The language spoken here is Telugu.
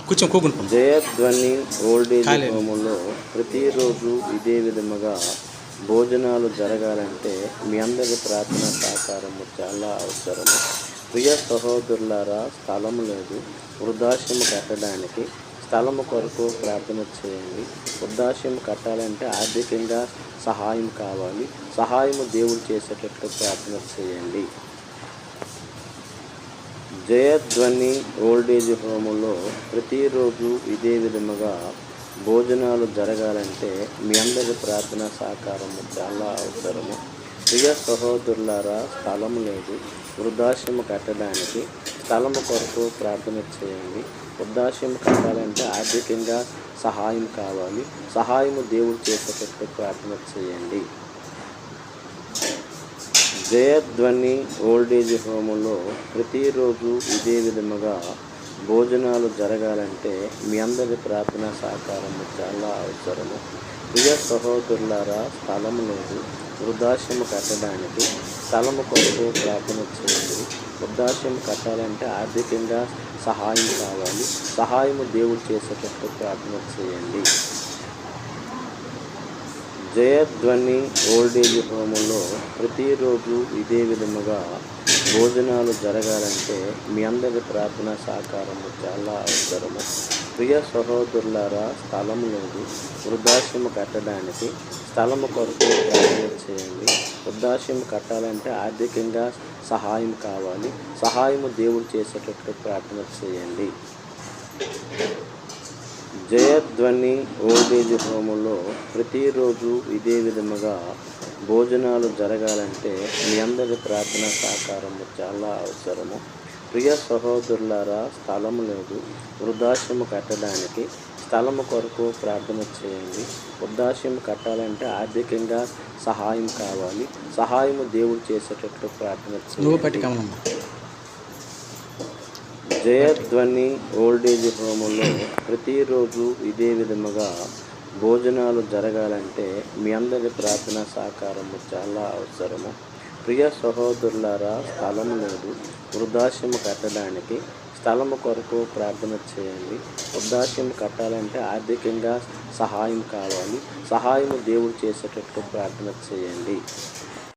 కూర్చొని కూకుంటాం. జయధ్వని ఓల్డేజ్ హోములో ప్రతిరోజు ఇదే విధముగా భోజనాలు జరగాలంటే మీ అందరి ప్రార్థన సహకారము చాలా అవసరము. ప్రియ సహోదరులారా, స్థలం లేదు, వృద్ధాశ్రమం కట్టడానికి స్థలము కొరకు ప్రార్థన చేయండి. వృద్ధాశ్రమం కట్టాలంటే ఆర్థికంగా సహాయం కావాలి. సహాయము దేవుడు చేసేటట్లు ప్రార్థన చేయండి. జయధ్వని ఓల్డేజ్ హోములో ప్రతిరోజు ఇదే విధముగా భోజనాలు జరగాలంటే మీ అందరి ప్రార్థన సహకారము చాలా అవసరము. ప్రియ సహోదరులారా, స్థలం లేదు, వృద్ధాశ్రమం కట్టడానికి స్థలము కొరకు ప్రార్థన చేయండి. వృద్ధాశ్రమం కట్టాలంటే ఆర్థికంగా సహాయం కావాలి. సహాయము దేవుడు చేసేటట్లు ప్రార్థన చేయండి. జయధ్వని ఓల్డేజ్ హోములో ప్రతిరోజు ఇదే విధముగా భోజనాలు జరగాలంటే మీ అందరి ప్రార్థన సహకారము చాలా అవసరము. ప్రియ సహోదరులారా, స్థలం లేదు, వృద్ధాశ్రమం కట్టడానికి స్థలము కొరకు ప్రార్థన చేయండి. వృద్ధాశ్రమం కట్టాలంటే ఆర్థికంగా సహాయం కావాలి. సహాయము దేవుడు చేసేటట్లు ప్రార్థన చేయండి. జయధ్వని ఓల్డేజ్ హోములో ప్రతిరోజు ఇదే విధముగా భోజనాలు జరగాలంటే మీ అందరి ప్రార్థన సహకారము చాలా అవసరము. ప్రియ సహోదరులారా, స్థలం లేదు, వృద్ధాశ్రమం కట్టడానికి స్థలము కొరకు ప్రార్థన చేయండి. వృద్ధాశ్రమం కట్టాలంటే ఆర్థికంగా సహాయం కావాలి. సహాయము దేవుడు చేసేటట్లు ప్రార్థన చేయండి. జయధ్వని ఓల్డేజ్ హోములో ప్రతిరోజు ఇదే విధముగా భోజనాలు జరగాలంటే మీ అందరి ప్రార్థన సహకారము చాలా అవసరము. ప్రియ సహోదరులారా, స్థలం లేదు, వృద్ధాశ్రమం కట్టడానికి స్థలము కొరకు ప్రార్థన చేయండి. వృద్ధాశ్రమం కట్టాలంటే ఆర్థికంగా సహాయం కావాలి. సహాయము దేవుడు చేసేటట్లు ప్రార్థన చేయండి. జయధ్వని ఓల్డేజ్ హోములో ప్రతిరోజు ఇదే విధముగా భోజనాలు జరగాలంటే మీ అందరి ప్రార్థన సహకారము చాలా అవసరము. ప్రియ సహోదరులారా, స్థలం లేదు, వృద్ధాశ్రమం కట్టడానికి స్థలము కొరకు ప్రార్థన చేయండి. వృద్ధాశ్రమం కట్టాలంటే ఆర్థికంగా సహాయం కావాలి. సహాయము దేవుడు చేసేటట్లు ప్రార్థన చేయండి.